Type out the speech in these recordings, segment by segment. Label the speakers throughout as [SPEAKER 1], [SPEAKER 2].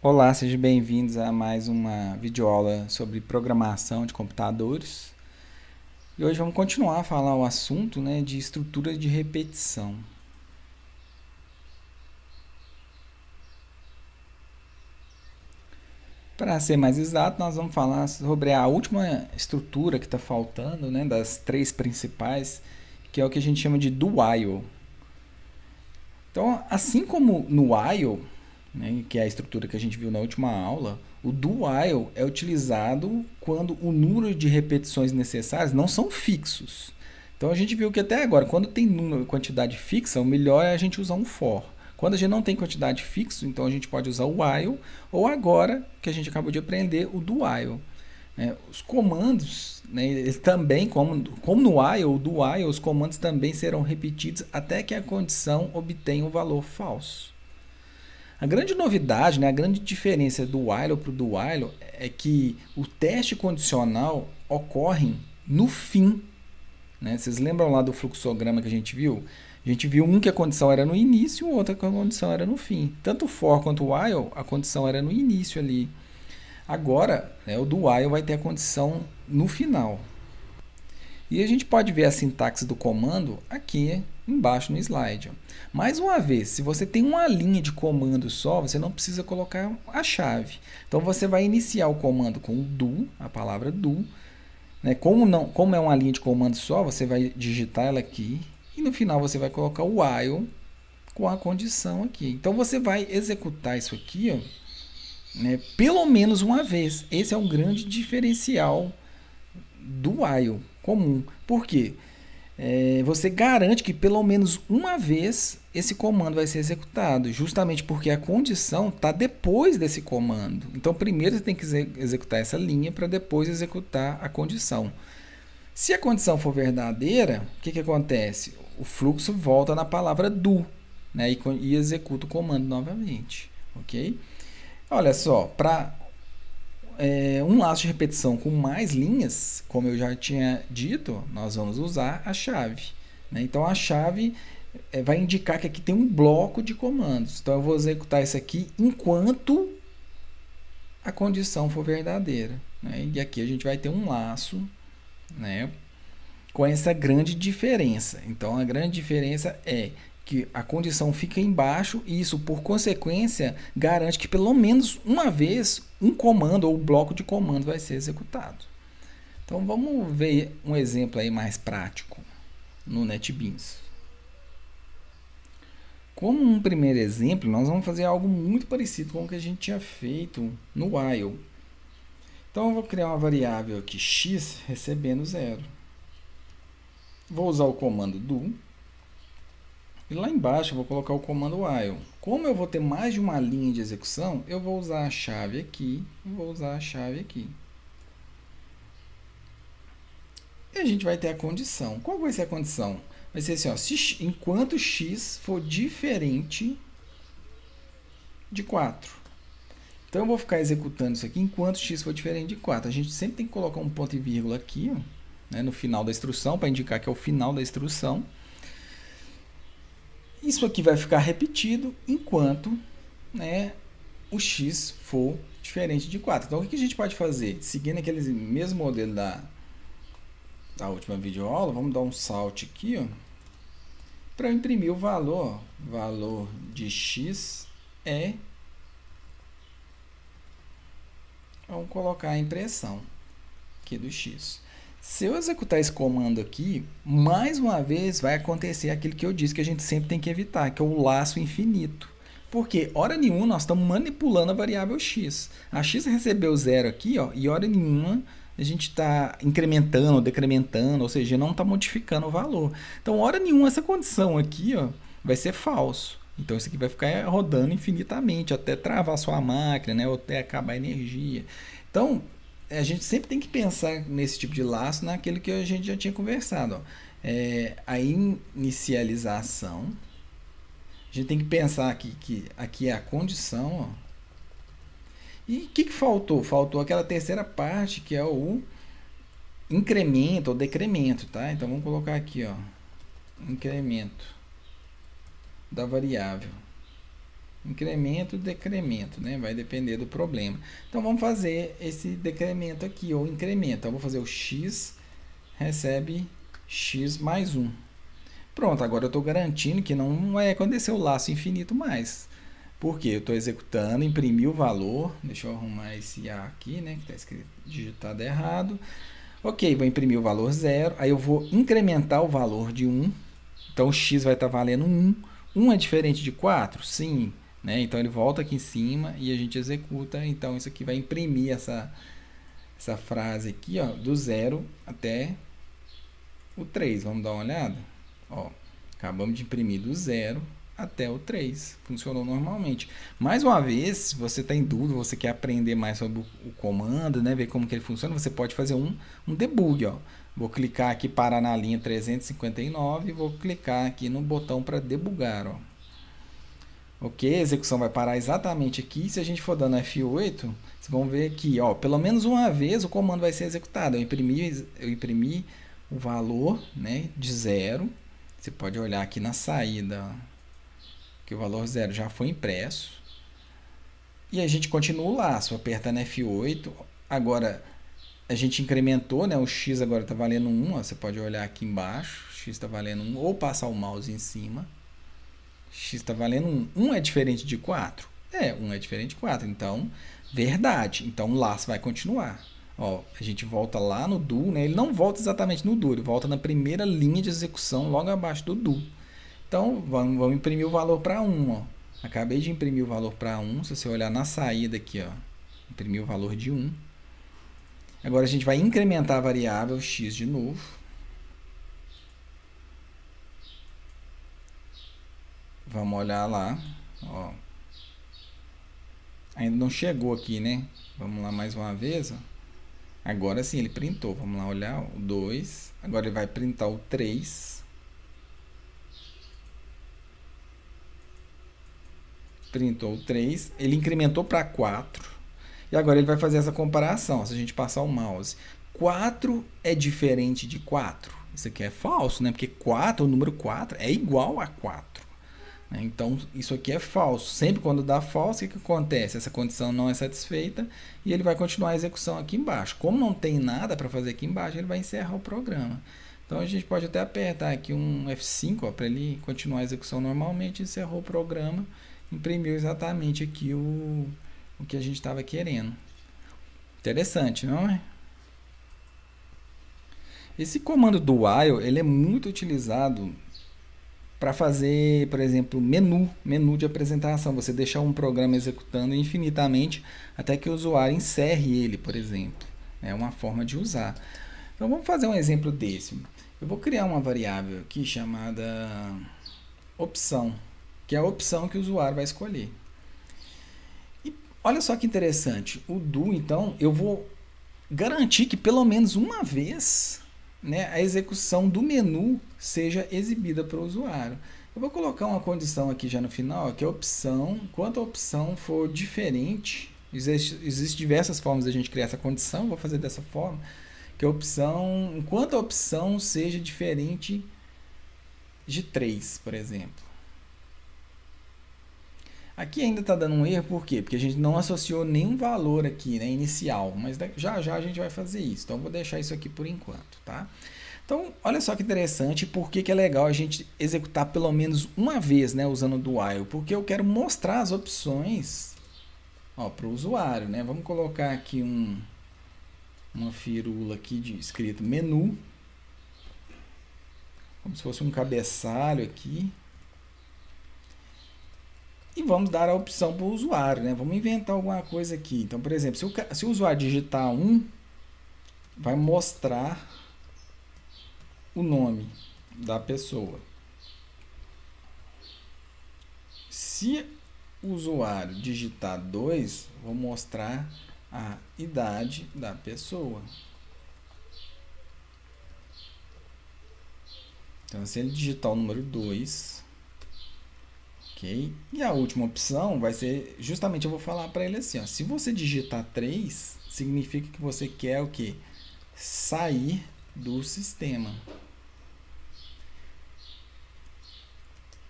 [SPEAKER 1] Olá, sejam bem-vindos a mais uma videoaula sobre programação de computadores. E hoje vamos continuar a falar o assunto, de estrutura de repetição. Para ser mais exato, nós vamos falar sobre a última estrutura que está faltando, das três principais, que é o que a gente chama de do while. Então, assim como no while, que é a estrutura que a gente viu na última aula, o do while é utilizado quando o número de repetições necessárias não são fixos. Então a gente viu que até agora, quando tem número, quantidade fixa, o melhor é a gente usar um for. Quando a gente não tem quantidade fixa, então a gente pode usar o while, ou agora, que a gente acabou de aprender, o do while. Os comandos, eles também, como no while ou do while, os comandos também serão repetidos até que a condição obtenha um valor falso. A grande novidade, a grande diferença do while para o do while é que o teste condicional ocorre no fim. Vocês lembram lá do fluxograma que a gente viu? A gente viu um que a condição era no início e o outro que a condição era no fim. Tanto o for quanto o while, a condição era no início ali. Agora, o do while vai ter a condição no final. E a gente pode ver a sintaxe do comando aqui embaixo no slide. Mais uma vez, se você tem uma linha de comando só, você não precisa colocar a chave. Então você vai iniciar o comando com o do, a palavra do. Como é uma linha de comando só, você vai digitar ela aqui e no final você vai colocar o while com a condição aqui. Então você vai executar isso aqui, pelo menos uma vez. Esse é um grande diferencial do while comum. Por quê? Você garante que pelo menos uma vez esse comando vai ser executado, justamente porque a condição está depois desse comando. Então, primeiro você tem que executar essa linha para depois executar a condição. Se a condição for verdadeira, o que acontece? O fluxo volta na palavra do, e executa o comando novamente. Ok? Olha só, para um laço de repetição com mais linhas, como eu já tinha dito, nós vamos usar a chave. Então, a chave vai indicar que aqui tem um bloco de comandos. Então, eu vou executar isso aqui enquanto a condição for verdadeira. E aqui a gente vai ter um laço com essa grande diferença. Então, a grande diferença é que a condição fica embaixo e isso, por consequência, garante que pelo menos uma vez um comando ou bloco de comando vai ser executado. Então, vamos ver um exemplo aí mais prático no NetBeans. Como um primeiro exemplo, nós vamos fazer algo muito parecido com o que a gente tinha feito no while. Então, eu vou criar uma variável aqui, x, recebendo 0. Vou usar o comando do. E lá embaixo eu vou colocar o comando while. Como eu vou ter mais de uma linha de execução, eu vou usar a chave aqui e vou usar a chave aqui. E a gente vai ter a condição. Qual vai ser a condição? Vai ser assim, enquanto x for diferente de 4. Então eu vou ficar executando isso aqui enquanto x for diferente de 4. A gente sempre tem que colocar um ponto e vírgula aqui, no final da instrução, para indicar que é o final da instrução. Isso aqui vai ficar repetido enquanto o x for diferente de 4. Então, o que a gente pode fazer? Seguindo aquele mesmo modelo da última videoaula, vamos dar um salto aqui, para imprimir o valor. Valor de x é... Vamos colocar a impressão aqui do x. Se eu executar esse comando aqui, mais uma vez vai acontecer aquilo que eu disse que a gente sempre tem que evitar, que é o laço infinito. Porque, hora nenhuma, nós estamos manipulando a variável x. A x recebeu 0 aqui, e hora nenhuma a gente está incrementando ou decrementando, ou seja, não está modificando o valor. Então, hora nenhuma, essa condição aqui vai ser falso. Então, isso aqui vai ficar rodando infinitamente, até travar sua máquina, ou até acabar a energia. Então, a gente sempre tem que pensar nesse tipo de laço, naquilo que a gente já tinha conversado. A inicialização. A gente tem que pensar aqui que aqui é a condição. E o que faltou? Faltou aquela terceira parte, que é o incremento ou decremento. Tá? Então, vamos colocar aqui, incremento da variável. incremento, decremento, né? Vai depender do problema. Então vamos fazer esse decremento aqui, ou incremento. Então, eu vou fazer o x recebe x mais 1. Pronto, agora eu estou garantindo que não vai acontecer o laço infinito mais. Por quê? Eu estou executando, imprimi o valor. Deixa eu arrumar esse A aqui, né? Que está escrito digitado errado. Ok, vou imprimir o valor 0. Aí eu vou incrementar o valor de 1. Então, o x vai estar valendo 1. 1 é diferente de 4? Sim. Né? Então, ele volta aqui em cima e a gente executa. Então, isso aqui vai imprimir essa frase aqui, ó, do 0 até o 3. Vamos dar uma olhada? Ó, acabamos de imprimir do 0 até o 3. Funcionou normalmente. Mais uma vez, se você está em dúvida, você quer aprender mais sobre o comando, né, ver como que ele funciona, você pode fazer um debug. Ó. Vou clicar aqui, parar na linha 359 e vou clicar aqui no botão para debugar. Ó. Ok, a execução vai parar exatamente aqui. Se a gente for dando F8, vocês vão ver aqui, ó, pelo menos uma vez o comando vai ser executado. Eu imprimi o valor, né, de 0. Você pode olhar aqui na saída, ó, que o valor 0 já foi impresso. E a gente continua o laço, apertando F8. Agora, a gente incrementou, né? O x agora está valendo 1. Ó, você pode olhar aqui embaixo. X está valendo 1. Ou passar o mouse em cima. X está valendo 1. 1 é diferente de 4? 1 é diferente de 4. Então, verdade. Então, o laço vai continuar. Ó, a gente volta lá no do, né? Ele não volta exatamente no do. Ele volta na primeira linha de execução, logo abaixo do do. Então, vamos imprimir o valor para 1. Ó. Acabei de imprimir o valor para 1. Se você olhar na saída aqui, ó, imprimir o valor de 1. Agora, a gente vai incrementar a variável x de novo. Vamos olhar lá. Ó. Ainda não chegou aqui, né? Vamos lá mais uma vez. Ó. Agora sim, ele printou. Vamos lá olhar o 2. Agora ele vai printar o 3. Printou o 3, ele incrementou para 4, e agora ele vai fazer essa comparação, se a gente passar o mouse. 4 é diferente de 4? Isso aqui é falso, né? Porque 4, o número 4 é igual a 4. Né? Então, isso aqui é falso. Sempre quando dá falso, o que acontece? Essa condição não é satisfeita e ele vai continuar a execução aqui embaixo. Como não tem nada para fazer aqui embaixo, ele vai encerrar o programa. Então, a gente pode até apertar aqui um F5 para ele continuar a execução normalmente, encerrou o programa. Imprimiu exatamente aqui o que a gente estava querendo. Interessante, não é? Esse comando do while, ele é muito utilizado para fazer, por exemplo, menu de apresentação. Você deixar um programa executando infinitamente até que o usuário encerre ele, por exemplo. É uma forma de usar. Então, vamos fazer um exemplo desse. Eu vou criar uma variável aqui chamada opção, que é a opção que o usuário vai escolher. E olha só que interessante, o do, então, eu vou garantir que pelo menos uma vez, né, a execução do menu seja exibida para o usuário. Eu vou colocar uma condição aqui já no final, que a opção, enquanto a opção for diferente, existem diversas formas de a gente criar essa condição, vou fazer dessa forma, que a opção, enquanto a opção seja diferente de 3, por exemplo. Aqui ainda está dando um erro, por quê? Porque a gente não associou nenhum valor aqui, né, inicial, mas já já a gente vai fazer isso. Então, eu vou deixar isso aqui por enquanto, tá? Então, olha só que interessante, por que é legal a gente executar pelo menos uma vez, né, usando o do while, porque eu quero mostrar as opções para o usuário, né? Vamos colocar aqui uma firula aqui escrito menu, como se fosse um cabeçalho aqui. E vamos dar a opção para o usuário, né? Vamos inventar alguma coisa aqui. Então, por exemplo, se o usuário digitar 1, vai mostrar o nome da pessoa. Se o usuário digitar 2, vou mostrar a idade da pessoa. Então, se ele digitar o número 2, ok? E a última opção vai ser, justamente eu vou falar para ele assim, ó, se você digitar 3, significa que você quer o quê? Sair do sistema.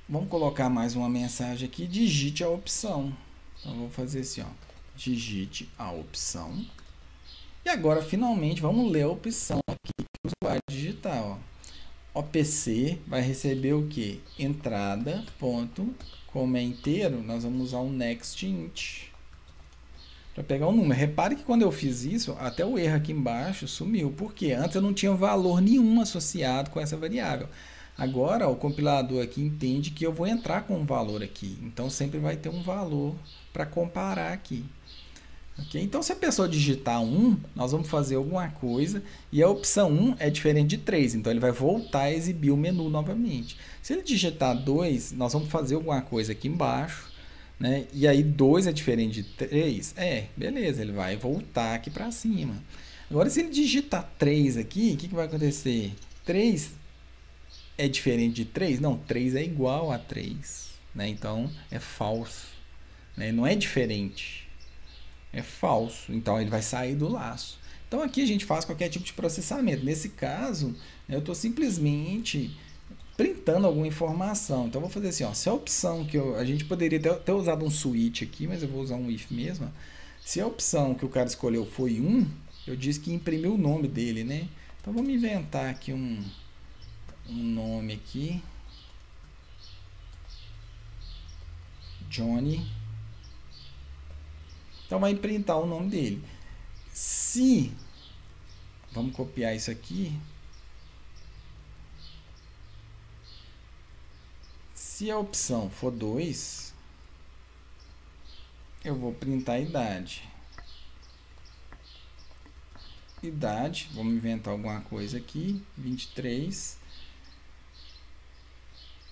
[SPEAKER 1] Vamos colocar mais uma mensagem aqui, digite a opção. Então, vou fazer assim, ó, digite a opção. E agora, finalmente, vamos ler a opção aqui que o usuário digitar, ó. OPC vai receber o que? Entrada, ponto, como é inteiro, nós vamos usar um next int para pegar o número. Repare que quando eu fiz isso, até o erro aqui embaixo sumiu. Por quê? Antes eu não tinha valor nenhum associado com essa variável. Agora, o compilador aqui entende que eu vou entrar com um valor aqui. Então, sempre vai ter um valor para comparar aqui. Okay? Então, se a pessoa digitar 1, nós vamos fazer alguma coisa e a opção 1 é diferente de 3, então ele vai voltar a exibir o menu novamente. Se ele digitar 2, nós vamos fazer alguma coisa aqui embaixo, né? E aí 2 é diferente de 3, beleza, ele vai voltar aqui para cima. Agora, se ele digitar 3 aqui, o que vai acontecer? 3 é diferente de 3? Não, 3 é igual a 3, né? Então é falso, né? Não é diferente. É falso, então ele vai sair do laço. Então aqui a gente faz qualquer tipo de processamento. Nesse caso, eu estou simplesmente printando alguma informação. Então eu vou fazer assim, ó, se a opção que a gente poderia ter usado um switch aqui, mas eu vou usar um if mesmo. Se a opção que o cara escolheu foi 1, eu disse que imprimiu o nome dele, né? Então vamos inventar aqui um nome aqui. Johnny. Então vai printar o nome dele. Se, vamos copiar isso aqui. Se a opção for 2, eu vou printar a idade. Idade, vamos inventar alguma coisa aqui, 23.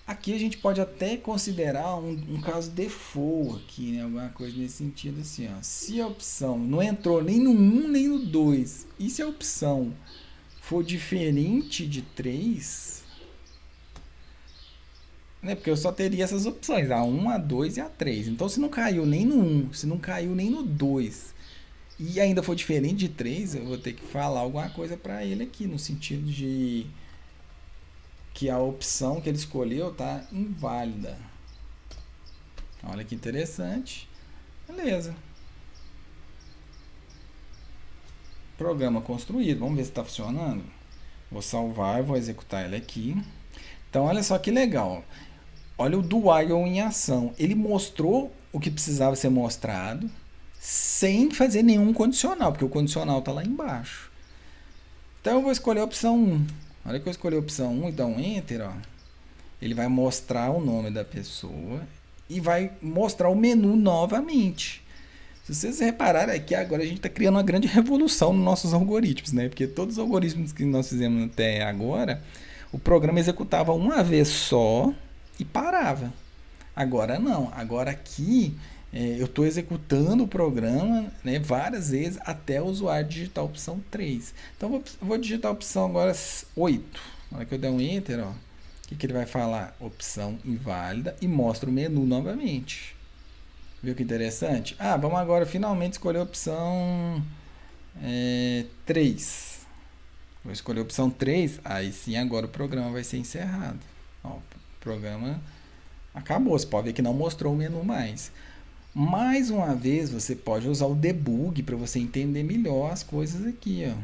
[SPEAKER 1] Aqui a gente pode até considerar um caso default aqui, né? Alguma coisa nesse sentido assim, ó. Se a opção não entrou nem no 1 nem no 2, e se a opção for diferente de 3, né? Porque eu só teria essas opções, a 1, a 2 e a 3. Então, se não caiu nem no 1, se não caiu nem no 2, e ainda for diferente de 3, eu vou ter que falar alguma coisa para ele aqui, no sentido de que a opção que ele escolheu está inválida. Olha que interessante. Beleza. Programa construído. Vamos ver se está funcionando. Vou salvar, vou executar ele aqui. Então, olha só que legal. Olha o do while em ação. Ele mostrou o que precisava ser mostrado sem fazer nenhum condicional, porque o condicional está lá embaixo. Então, eu vou escolher a opção 1. Olha que eu escolhi a opção 1 e dá um Enter, ó. Ele vai mostrar o nome da pessoa e vai mostrar o menu novamente. Se vocês repararem aqui, agora a gente está criando uma grande revolução nos nossos algoritmos, né? Porque todos os algoritmos que nós fizemos até agora, o programa executava uma vez só e parava. Agora não. Agora aqui eu estou executando o programa, né, várias vezes até o usuário digitar a opção 3. Então vou digitar a opção agora 8. Na hora que eu der um Enter, ó, o que ele vai falar? Opção inválida e mostra o menu novamente. Viu que interessante? Vamos agora finalmente escolher a opção 3. Vou escolher a opção 3, aí sim agora o programa vai ser encerrado. Ó, o programa acabou, você pode ver que não mostrou o menu mais. Mais uma vez, você pode usar o debug para você entender melhor as coisas aqui, ó.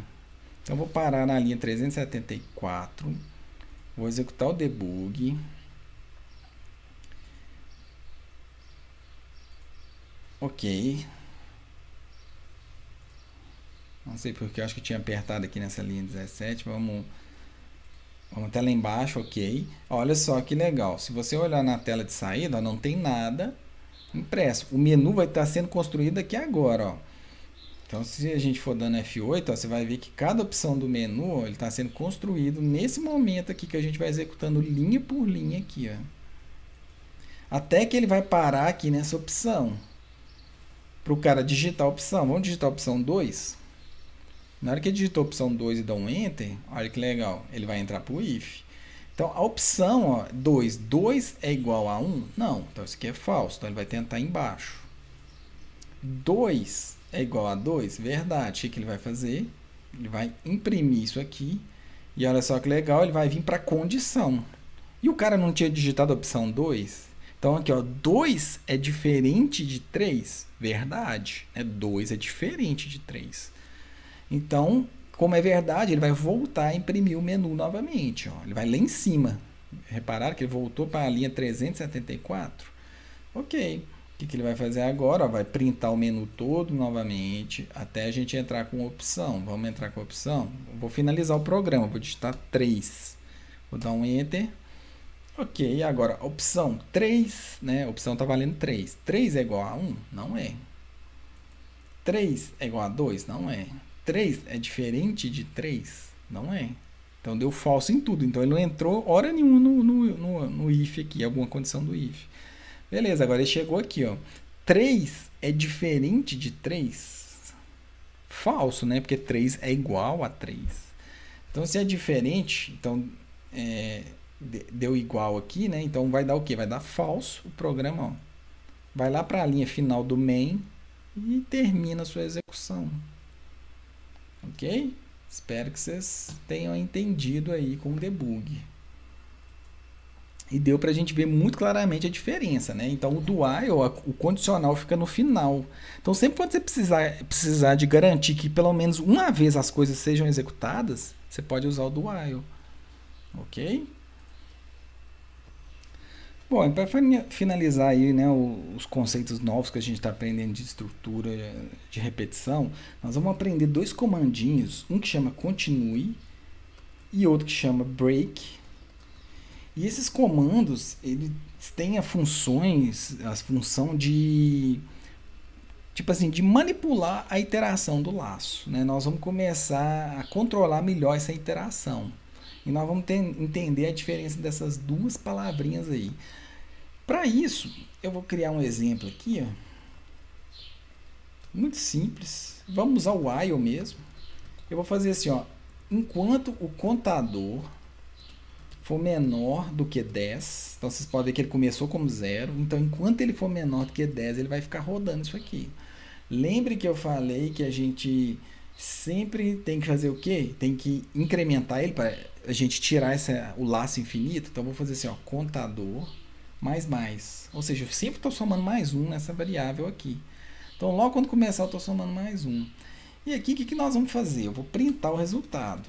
[SPEAKER 1] Então, vou parar na linha 374, vou executar o debug. Ok. Não sei porque eu acho que eu tinha apertado aqui nessa linha 17, vamos até lá embaixo, ok. Olha só que legal, se você olhar na tela de saída, ó, não tem nada impresso. O menu vai estar sendo construído aqui agora, ó. Então, se a gente for dando F8, ó, você vai ver que cada opção do menu, ó, ele está sendo construído nesse momento aqui que a gente vai executando linha por linha aqui, ó. Até que ele vai parar aqui nessa opção. Para o cara digitar a opção, vamos digitar a opção 2. Na hora que ele digitou a opção 2 e dá um Enter, olha que legal, ele vai entrar para o if. Então, a opção, ó, 2. 2 é igual a 1? Não. Então, isso aqui é falso. Então, ele vai tentar embaixo. 2 é igual a 2? Verdade. O que ele vai fazer? Ele vai imprimir isso aqui. E olha só que legal, ele vai vir para a condição. E o cara não tinha digitado a opção 2. Então aqui, ó, 2 é diferente de 3. Verdade, né? 2 é diferente de 3. Então, como é verdade, ele vai voltar a imprimir o menu novamente. Ó. Ele vai lá em cima. Repararam que ele voltou para a linha 374? Ok. O que ele vai fazer agora? Ó, vai printar o menu todo novamente até a gente entrar com opção. Vamos entrar com opção? Vou finalizar o programa. Vou digitar 3. Vou dar um Enter. Ok, agora opção 3, né? A opção está valendo 3. 3 é igual a 1? Não é. 3 é igual a 2? Não é. 3 é diferente de 3? Não é. Então deu falso em tudo. Então ele não entrou hora nenhuma no if aqui, alguma condição do if. Beleza, agora ele chegou aqui, ó. 3 é diferente de 3? Falso, né? Porque 3 é igual a 3. Então se é diferente, então deu igual aqui, né? Então vai dar o quê? Vai dar falso o programa, ó. Vai lá para a linha final do main e termina a sua execução. Ok? Espero que vocês tenham entendido aí com o debug. E deu para a gente ver muito claramente a diferença, né? Então o do while, o condicional fica no final. Então sempre quando você precisar de garantir que pelo menos uma vez as coisas sejam executadas, você pode usar o do while. Ok? Bom, para finalizar aí, né, os conceitos novos que a gente está aprendendo de estrutura, de repetição, nós vamos aprender dois comandinhos, um que chama continue e outro que chama break. E esses comandos, eles têm a função de, tipo assim, de manipular a interação do laço, né? Nós vamos começar a controlar melhor essa interação. E nós vamos entender a diferença dessas duas palavrinhas aí. Para isso, eu vou criar um exemplo aqui, ó. Muito simples. Vamos usar o while mesmo. Eu vou fazer assim, ó. Enquanto o contador for menor do que 10, então vocês podem ver que ele começou como 0, então enquanto ele for menor do que 10, ele vai ficar rodando isso aqui. Lembre que eu falei que a gente sempre tem que fazer o quê? Tem que incrementar ele para a gente tirar o laço infinito. Então eu vou fazer assim, ó, contador mais. Ou seja, eu sempre estou somando mais um nessa variável aqui. Então logo quando começar eu estou somando mais um. E aqui o que nós vamos fazer? Eu vou printar o resultado.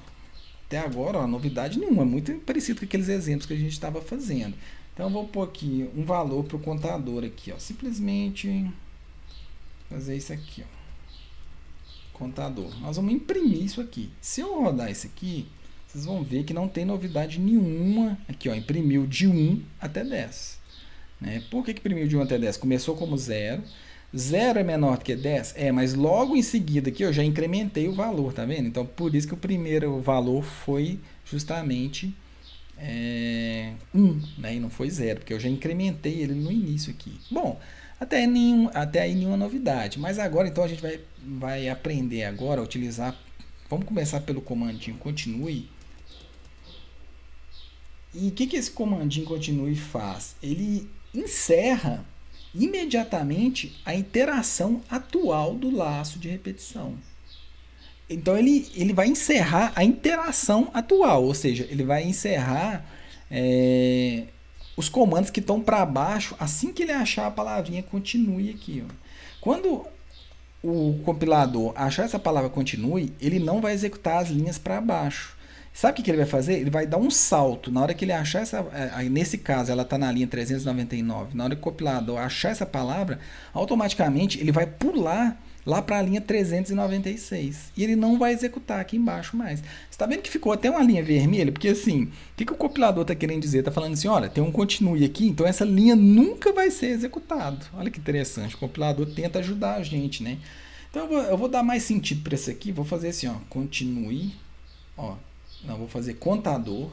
[SPEAKER 1] Até agora, ó, novidade nenhuma, muito parecido com aqueles exemplos que a gente estava fazendo. Então eu vou pôr aqui um valor para o contador aqui, ó, simplesmente fazer isso aqui, ó. Contador. Nós vamos imprimir isso aqui. Se eu rodar isso aqui, vocês vão ver que não tem novidade nenhuma. Aqui, ó, imprimiu de 1 até 10. Né? Por que imprimiu de 1 até 10? Começou como 0. 0 é menor do que 10? Mas logo em seguida aqui eu já incrementei o valor, tá vendo? Então, por isso que o primeiro valor foi justamente 1, né? E não foi 0, porque eu já incrementei ele no início aqui. Bom, até aí nenhuma novidade. Mas agora, então, a gente vai aprender agora a utilizar... Vamos começar pelo comandinho continue. E o que esse comandinho continue faz? Ele encerra imediatamente a interação atual do laço de repetição. Então ele vai encerrar a interação atual, ou seja, ele vai encerrar os comandos que estão para baixo assim que ele achar a palavrinha continue aqui. Ó. Quando o compilador achar essa palavra continue, ele não vai executar as linhas para baixo. Sabe o que ele vai fazer? Ele vai dar um salto. Na hora que ele achar essa... Nesse caso, ela está na linha 399. Na hora que o compilador achar essa palavra, automaticamente ele vai pular lá para a linha 396. E ele não vai executar aqui embaixo mais. Você está vendo que ficou até uma linha vermelha? Porque assim, o que o compilador está querendo dizer? Está falando assim, olha, tem um continue aqui, então essa linha nunca vai ser executada. Olha que interessante. O compilador tenta ajudar a gente, né? Então eu vou dar mais sentido para isso aqui. Vou fazer assim, ó, continue, ó. Não, vou fazer contador.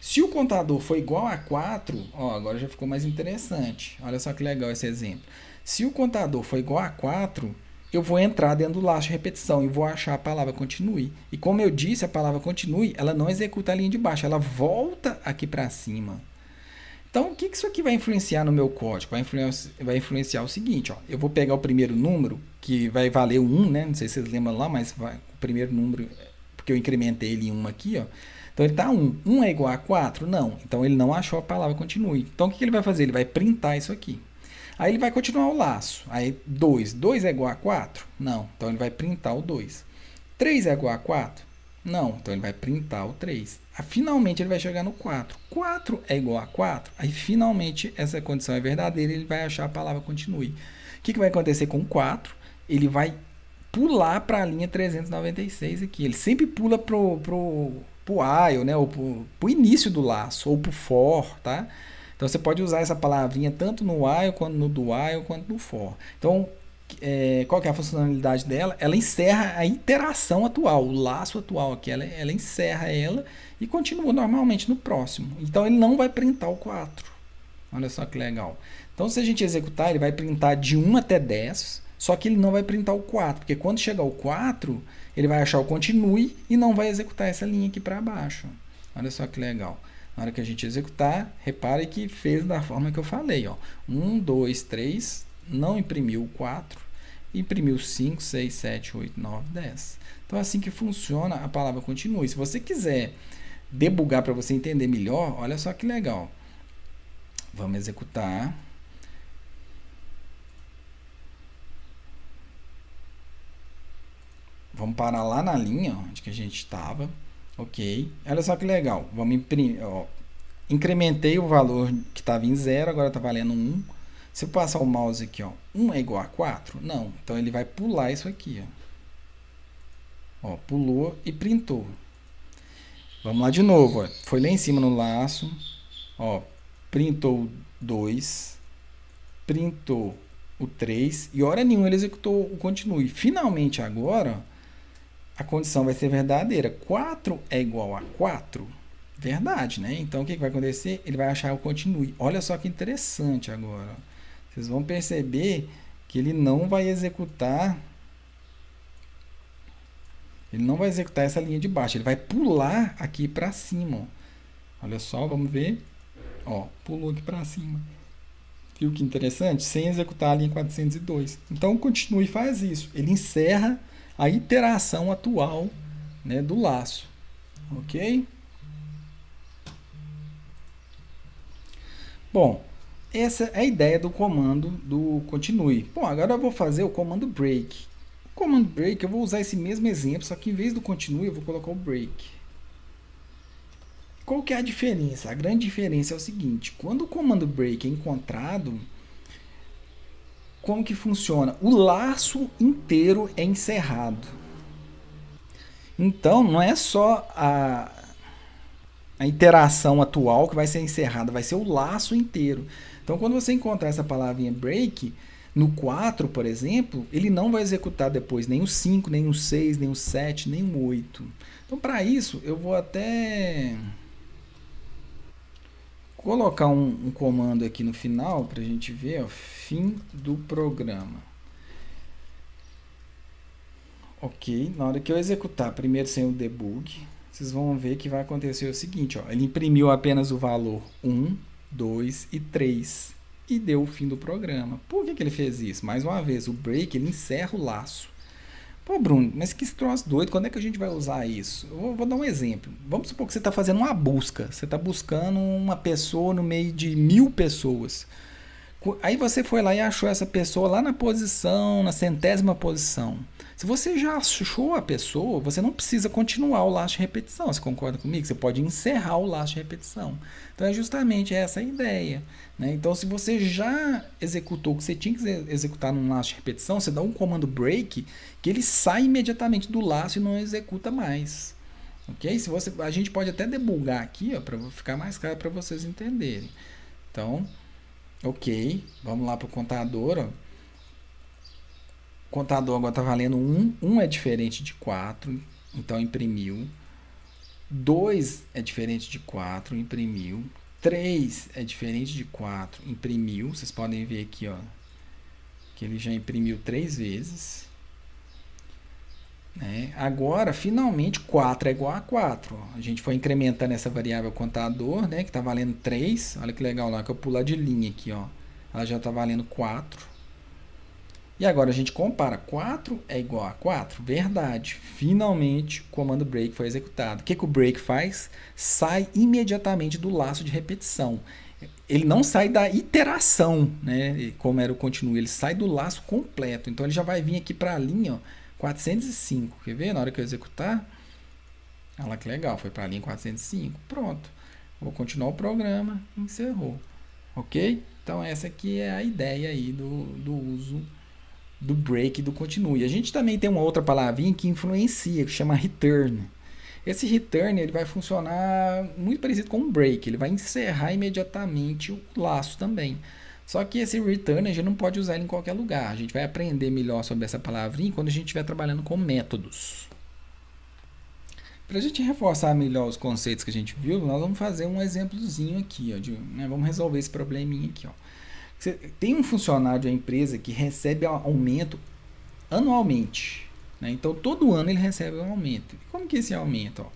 [SPEAKER 1] Se o contador for igual a 4, ó, agora já ficou mais interessante. Olha só que legal esse exemplo. Se o contador for igual a 4, eu vou entrar dentro do laço de repetição e vou achar a palavra continue. E como eu disse, a palavra continue, ela não executa a linha de baixo, ela volta aqui para cima. Então, o que isso aqui vai influenciar no meu código? Vai influenciar o seguinte, ó. Eu vou pegar o primeiro número, que vai valer 1, né? Não sei se vocês lembram lá, mas o primeiro número... que eu incrementei ele em 1 aqui, ó. Então ele está 1. 1 é igual a 4? Não. Então ele não achou a palavra continue. Então o que ele vai fazer? Ele vai printar isso aqui. Aí ele vai continuar o laço. Aí 2. 2 é igual a 4? Não. Então ele vai printar o 2. 3 é igual a 4? Não. Então ele vai printar o 3. Aí, finalmente ele vai chegar no 4. 4 é igual a 4? Aí finalmente essa condição é verdadeira e ele vai achar a palavra continue. O que vai acontecer com o 4? Ele vai pular para a linha 396 aqui. Ele sempre pula pro while, né? Ou pro início do laço, ou pro for, tá? Então você pode usar essa palavrinha tanto no while, quanto no do while, quanto no for. Então, qual que é a funcionalidade dela? Ela encerra a iteração atual, o laço atual aqui. Ela encerra ela e continua normalmente no próximo. Então ele não vai printar o 4. Olha só que legal. Então se a gente executar, ele vai printar de 1 até 10. Só que ele não vai printar o 4, porque quando chegar o 4, ele vai achar o continue e não vai executar essa linha aqui para baixo. Olha só que legal. Na hora que a gente executar, repare que fez da forma que eu falei. Ó. 1, 2, 3, não imprimiu o 4, imprimiu 5, 6, 7, 8, 9, 10. Então é assim que funciona a palavra continue. Se você quiser debugar para você entender melhor, olha só que legal. Vamos executar. Vamos parar lá na linha onde que a gente estava. Ok. Olha só que legal. Vamos imprimir. Ó. Incrementei o valor que estava em 0, agora está valendo 1. Se eu passar o mouse aqui, ó, 1 é igual a 4? Não. Então ele vai pular isso aqui. Ó, pulou e printou. Vamos lá de novo. Ó. Foi lá em cima no laço. Ó, printou 2. Printou o 3. E hora nenhuma ele executou o continue. Finalmente agora, a condição vai ser verdadeira. 4 é igual a 4? Verdade, né? Então, o que vai acontecer? Ele vai achar o continue. Olha só que interessante agora. Vocês vão perceber que ele não vai executar... Ele não vai executar essa linha de baixo. Ele vai pular aqui para cima. Ó. Olha só, vamos ver. Ó, pulou aqui para cima. Viu que interessante? Sem executar a linha 402. Então, o continue faz isso. Ele encerra a iteração atual, né, do laço. Ok? Bom, essa é a ideia do comando do continue. Bom, agora eu vou fazer o comando break. O comando break, eu vou usar esse mesmo exemplo, só que em vez do continue, eu vou colocar o break. Qual que é a diferença? A grande diferença é o seguinte, quando o comando break é encontrado, como que funciona? O laço inteiro é encerrado. Então, não é só a iteração atual que vai ser encerrada, vai ser o laço inteiro. Então, quando você encontrar essa palavrinha break, no 4, por exemplo, ele não vai executar depois nem o 5, nem o 6, nem o 7, nem o 8. Então, para isso, eu vou até colocar um comando aqui no final para a gente ver, ó, fim do programa. Ok, na hora que eu executar primeiro sem o debug, vocês vão ver que vai acontecer o seguinte, ó, ele imprimiu apenas o valor 1, 2 e 3 e deu o fim do programa. Por que ele fez isso? Mais uma vez, o break ele encerra o laço. Pô, Bruno, mas que troço doido, quando é que a gente vai usar isso? Eu vou dar um exemplo. Vamos supor que você está fazendo uma busca. Você está buscando uma pessoa no meio de 1000 pessoas. Aí você foi lá e achou essa pessoa lá na posição, na 100ª posição. Se você já achou a pessoa, você não precisa continuar o laço de repetição. Você concorda comigo? Você pode encerrar o laço de repetição. Então é justamente essa a ideia. Né? Então se você já executou o que você tinha que executar num laço de repetição, você dá um comando break que ele sai imediatamente do laço e não executa mais. Ok? A gente pode até debugar aqui para ficar mais claro para vocês entenderem. Então, ok, vamos lá para o contador. Ó. O contador agora está valendo 1. 1 é diferente de 4, então imprimiu. 2 é diferente de 4, imprimiu. 3 é diferente de 4, imprimiu. Vocês podem ver aqui, ó, que ele já imprimiu 3 vezes. Né? Agora, finalmente, 4 é igual a 4. Ó. A gente foi incrementando essa variável contador, né, que está valendo 3. Olha que legal lá, que eu pular de linha aqui. Ó. Ela já está valendo 4. E agora a gente compara, 4 é igual a 4? Verdade. Finalmente o comando break foi executado. O que o break faz? Sai imediatamente do laço de repetição. Ele não sai da iteração, né? Como era o continue, ele sai do laço completo. Então ele já vai vir aqui para a linha, ó, 405. Quer ver? Na hora que eu executar, olha lá que legal, foi para a linha 405. Pronto. Vou continuar o programa, encerrou. Ok? Então essa aqui é a ideia aí do uso do break e do continue. A gente também tem uma outra palavrinha que influencia, que chama return. Esse return ele vai funcionar muito parecido com um break, ele vai encerrar imediatamente o laço também. Só que esse return a gente não pode usar ele em qualquer lugar. A gente vai aprender melhor sobre essa palavrinha quando a gente estiver trabalhando com métodos. Para a gente reforçar melhor os conceitos que a gente viu, nós vamos fazer um exemplozinho aqui, ó, né, vamos resolver esse probleminha aqui. Ó. Você tem um funcionário de uma empresa que recebe aumento anualmente. Né? Então, todo ano ele recebe um aumento. E como que é esse aumento? Ó?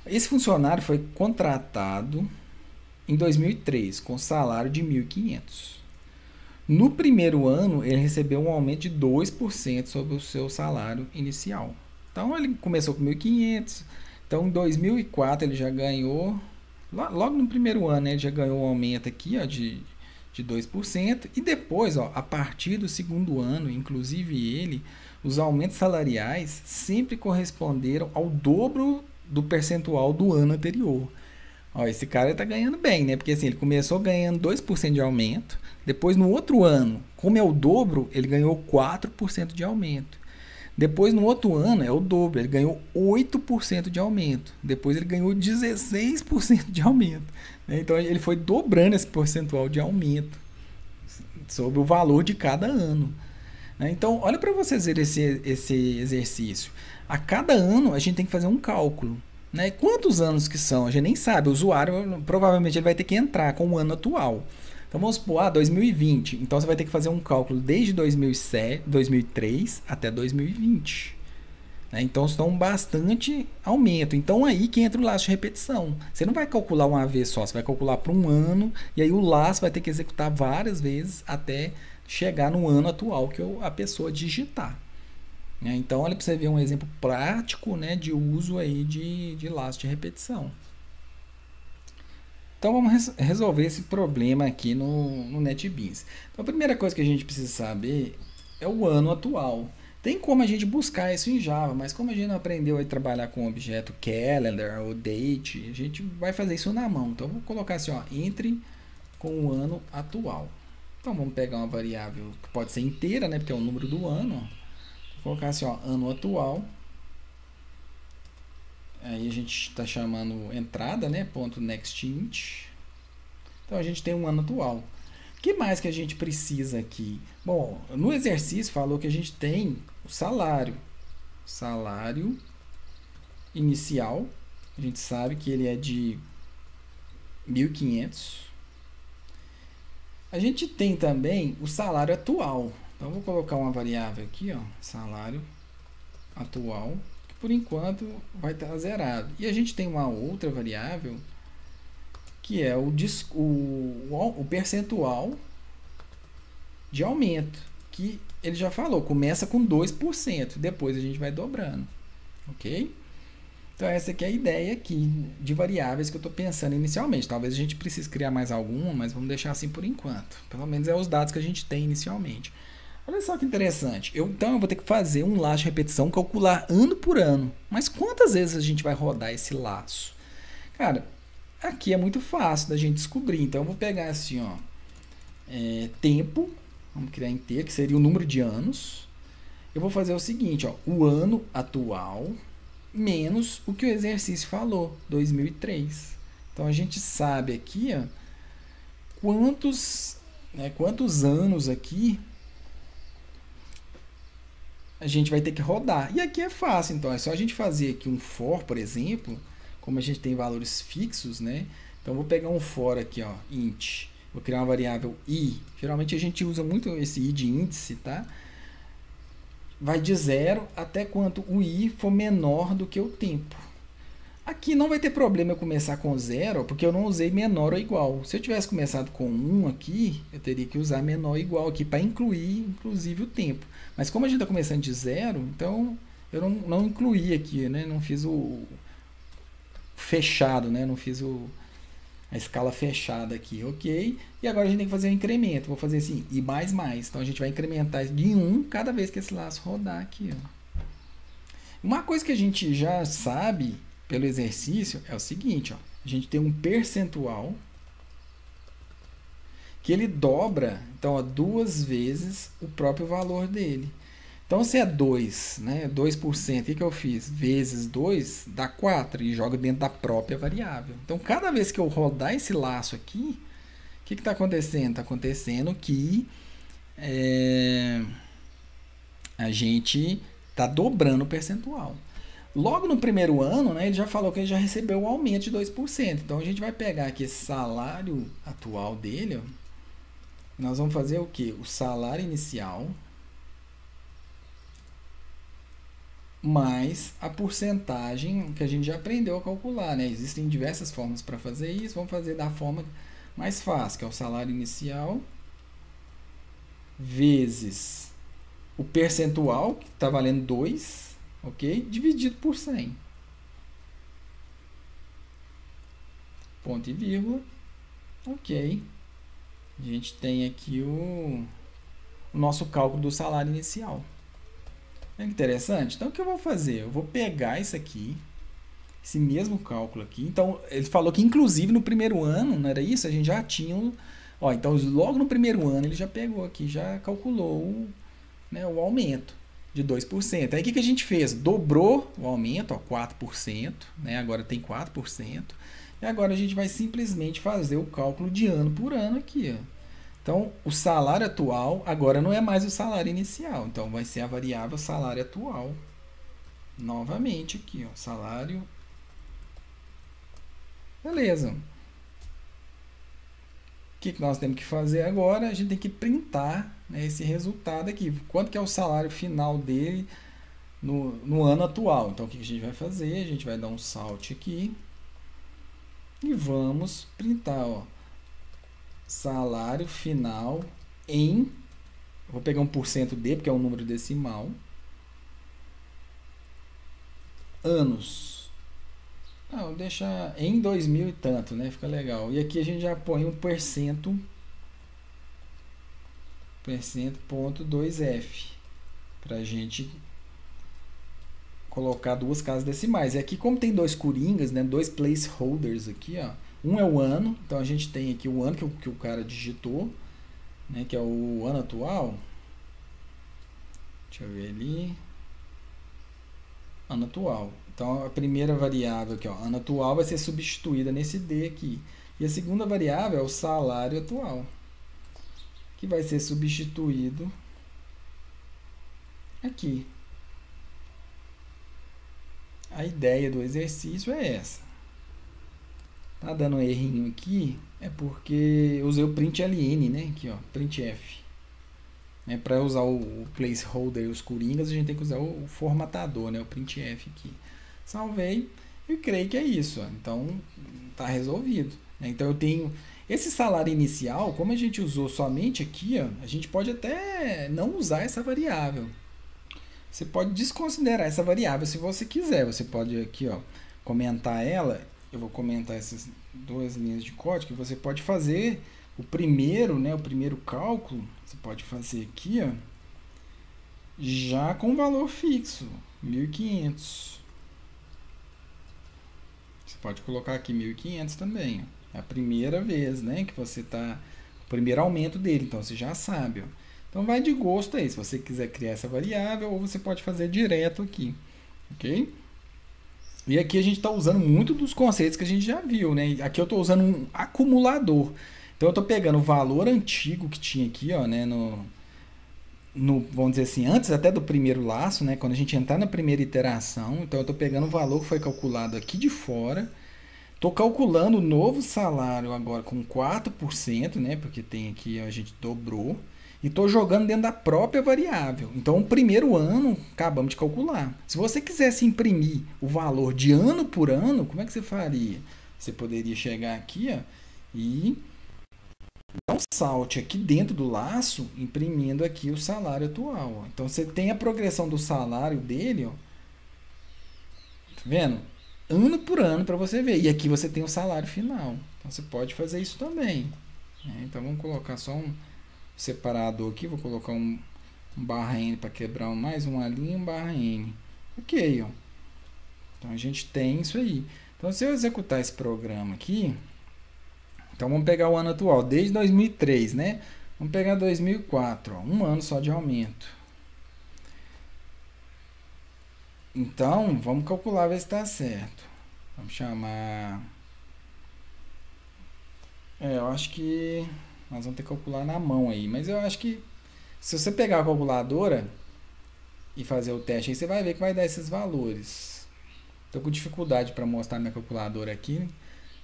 [SPEAKER 1] Esse funcionário foi contratado em 2003 com salário de 1.500. No primeiro ano, ele recebeu um aumento de 2% sobre o seu salário inicial. Então, ele começou com 1.500. Então, em 2004, ele já ganhou... Logo no primeiro ano, né, ele já ganhou um aumento aqui ó, de 2%. E depois, ó, a partir do segundo ano, inclusive ele, os aumentos salariais sempre corresponderam ao dobro do percentual do ano anterior. Ó, esse cara está ganhando bem, né? Porque assim, ele começou ganhando 2% de aumento. Depois, no outro ano, como é o dobro, ele ganhou 4% de aumento. Depois, no outro ano, é o dobro. Ele ganhou 8% de aumento. Depois, ele ganhou 16% de aumento. Então, ele foi dobrando esse percentual de aumento sobre o valor de cada ano. Então, olha para vocês verem esse exercício. A cada ano, a gente tem que fazer um cálculo. Né? Quantos anos que são? A gente nem sabe. O usuário, provavelmente, ele vai ter que entrar com o ano atual. Então, vamos supor, 2020. Então, você vai ter que fazer um cálculo desde 2003 até 2020. Então, são bastante aumento. Então, aí que entra o laço de repetição. Você não vai calcular uma vez só, você vai calcular para um ano, e aí o laço vai ter que executar várias vezes até chegar no ano atual que a pessoa digitar. Então, olha para você ver um exemplo prático, né, de uso aí de laço de repetição. Então, vamos resolver esse problema aqui no NetBeans. Então, a primeira coisa que a gente precisa saber é o ano atual. Tem como a gente buscar isso em Java, mas como a gente não aprendeu a trabalhar com o objeto calendar ou date, a gente vai fazer isso na mão. Então, eu vou colocar assim, ó, entre com o ano atual. Então, vamos pegar uma variável que pode ser inteira, né, porque é o número do ano. Ó. Vou colocar assim, ó, ano atual. Aí a gente está chamando entrada, né? Ponto nextInt. Então a gente tem um ano atual. O que mais que a gente precisa aqui? Bom, no exercício falou que a gente tem o salário. Salário inicial. A gente sabe que ele é de 1.500. A gente tem também o salário atual. Então vou colocar uma variável aqui, ó, salário atual. Por enquanto vai estar zerado. E a gente tem uma outra variável que é o percentual de aumento, que ele já falou, começa com 2%, depois a gente vai dobrando, ok? Então essa aqui é a ideia aqui de variáveis que eu estou pensando inicialmente. Talvez a gente precise criar mais alguma, mas vamos deixar assim por enquanto. Pelo menos é os dados que a gente tem inicialmente. Olha só que interessante. Então eu vou ter que fazer um laço de repetição, calcular ano por ano. Mas quantas vezes a gente vai rodar esse laço? Cara, aqui é muito fácil da gente descobrir. Então eu vou pegar assim, ó, tempo, vamos criar inteiro, que seria o número de anos. Eu vou fazer o seguinte, ó, o ano atual menos o que o exercício falou, 2003. Então a gente sabe aqui, ó, quantos anos aqui a gente vai ter que rodar. E aqui é fácil, então é só a gente fazer aqui um for, por exemplo, como a gente tem valores fixos, né? Então eu vou pegar um for aqui, ó, int. Vou criar uma variável i. Geralmente a gente usa muito esse i de índice, tá? Vai de 0 até quanto o i for menor do que o tempo. Aqui não vai ter problema eu começar com 0, porque eu não usei menor ou igual. Se eu tivesse começado com 1 aqui, eu teria que usar menor ou igual aqui para incluir, inclusive, o tempo. Mas como a gente está começando de 0, então eu não incluí aqui, né? Não fiz o fechado, né? Não fiz a escala fechada aqui, ok? E agora a gente tem que fazer um incremento. Vou fazer assim, i mais mais. Então a gente vai incrementar de 1 cada vez que esse laço rodar aqui, ó. Uma coisa que a gente já sabe pelo exercício é o seguinte, ó, a gente tem um percentual que ele dobra, então, ó, 2 vezes o próprio valor dele. Então, se é 2, né, 2%, o que eu fiz? Vezes 2 dá 4 e joga dentro da própria variável. Então, cada vez que eu rodar esse laço aqui, o que está acontecendo? Está acontecendo que a gente está dobrando o percentual. Logo no primeiro ano, né, ele já falou que ele já recebeu um aumento de 2%. Então, a gente vai pegar aqui esse salário atual dele. Ó. Nós vamos fazer o quê? O salário inicial mais a porcentagem que a gente já aprendeu a calcular. Né? Existem diversas formas para fazer isso. Vamos fazer da forma mais fácil, que é o salário inicial vezes o percentual, que está valendo 2, ok? Dividido por 100. Ponto e vírgula. Ok. A gente tem aqui o nosso cálculo do salário inicial. É interessante? Então, o que eu vou fazer? Eu vou pegar isso aqui, esse mesmo cálculo aqui. Então, ele falou que, inclusive, no primeiro ano, não era isso? A gente já tinha... Ó, então, logo no primeiro ano, ele já pegou aqui, já calculou né, o aumento de 2%. Aí, o que a gente fez? Dobrou o aumento, ó, 4%, né? Agora tem 4%. E agora a gente vai simplesmente fazer o cálculo de ano por ano aqui, ó. Então, o salário atual agora não é mais o salário inicial. Então, vai ser a variável salário atual. Novamente aqui, ó, salário. Beleza. O que nós temos que fazer agora? A gente tem que printar, né, esse resultado aqui. Quanto que é o salário final dele no ano atual. Então, o que a gente vai fazer? A gente vai dar um salt aqui. E vamos printar, ó. Salário final em... Vou pegar 1% D, porque é um número decimal. Anos. Não, deixa em 2000 e tanto, né? Fica legal. E aqui a gente já põe 1%, ponto 2F. Pra gente colocar duas casas decimais. E aqui, como tem dois coringas, né? Dois placeholders aqui, ó. Um é o ano, então a gente tem aqui o ano que o cara digitou, né, que é o ano atual. Deixa eu ver ali. Ano atual. Então a primeira variável aqui, ó, ano atual, vai ser substituída nesse D aqui. E a segunda variável é o salário atual, que vai ser substituído aqui. A ideia do exercício é essa. Tá dando um errinho aqui, é porque eu usei o println, né? Aqui, ó, printf. Para usar o placeholder e os coringas, a gente tem que usar o formatador, né? O printf aqui. Salvei e creio que é isso. Ó. Então, tá resolvido. Né? Então, eu tenho esse salário inicial, como a gente usou somente aqui, ó, a gente pode até não usar essa variável. Você pode desconsiderar essa variável se você quiser. Você pode aqui, ó, comentar ela. Eu vou comentar essas duas linhas de código que você pode fazer o primeiro, né, o primeiro cálculo, você pode fazer aqui, ó, já com valor fixo, 1.500. Você pode colocar aqui 1.500 também, ó. É a primeira vez, né, que você tá, o primeiro aumento dele, então você já sabe, ó. Então vai de gosto aí, se você quiser criar essa variável, ou você pode fazer direto aqui, ok? E aqui a gente está usando muito dos conceitos que a gente já viu, né? Aqui eu estou usando um acumulador. Então eu estou pegando o valor antigo que tinha aqui, ó, né? Vamos dizer assim, antes até do primeiro laço, né? Quando a gente entrar na primeira iteração, então eu estou pegando o valor que foi calculado aqui de fora. Estou calculando o novo salário agora com 4%, né? Porque tem aqui, ó, a gente dobrou. e estou jogando dentro da própria variável. Então, o primeiro ano, acabamos de calcular. Se você quisesse imprimir o valor de ano por ano, como é que você faria? Você poderia chegar aqui, ó, e dar um salto aqui dentro do laço, imprimindo aqui o salário atual. Ó. Então, você tem a progressão do salário dele, ó, tá vendo? Ano por ano para você ver. E aqui você tem o salário final. Então, você pode fazer isso também. Né? Então, vamos colocar só um separador aqui, vou colocar um barra N para quebrar mais uma linha, um barra N. Ok, ó. Então a gente tem isso aí. Então se eu executar esse programa aqui, então vamos pegar o ano atual, desde 2003, né? Vamos pegar 2004, ó, um ano só de aumento. Então vamos calcular, ver se está certo. Vamos chamar... eu acho que nós vamos ter que calcular na mão aí, mas eu acho que se você pegar a calculadora e fazer o teste aí, você vai ver que vai dar esses valores. Estou com dificuldade para mostrar minha calculadora aqui,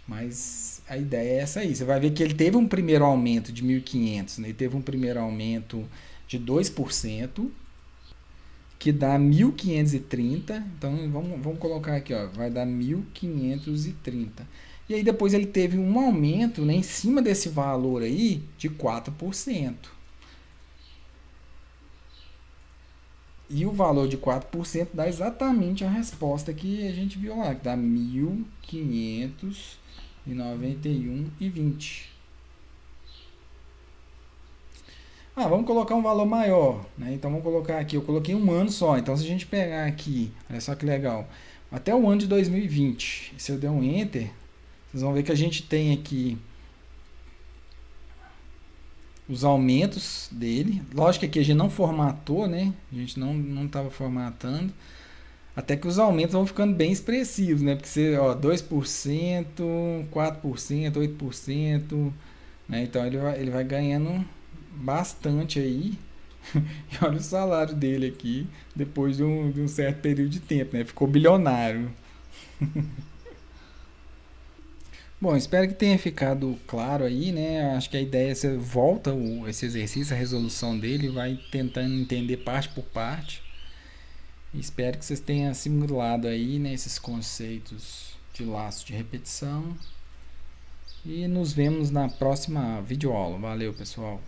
[SPEAKER 1] mas a ideia é essa aí. Você vai ver que ele teve um primeiro aumento de 1.500, né? Ele teve um primeiro aumento de 2%, que dá 1.530. Então vamos colocar aqui, ó, vai dar 1.530. E aí depois ele teve um aumento, né, em cima desse valor aí de 4%. E o valor de 4% dá exatamente a resposta que a gente viu lá, que dá 1.591,20. Vamos colocar um valor maior, né? Então vamos colocar aqui, eu coloquei um ano só. Então se a gente pegar aqui, olha só que legal, até o ano de 2020, se eu der um Enter, vocês vão ver que a gente tem aqui os aumentos dele. Lógico que aqui a gente não formatou, né? A gente não estava formatando. Até que os aumentos vão ficando bem expressivos, né? Porque você, ó, 2%, 4%, 8%, né? Então ele vai ganhando bastante aí. E olha o salário dele aqui, depois de um certo período de tempo, né? Ficou bilionário. Bom, espero que tenha ficado claro aí, né? Acho que a ideia é você volta esse exercício, a resolução dele, vai tentando entender parte por parte. Espero que vocês tenham assimilado aí, né, esses conceitos de laço de repetição. E nos vemos na próxima videoaula. Valeu, pessoal!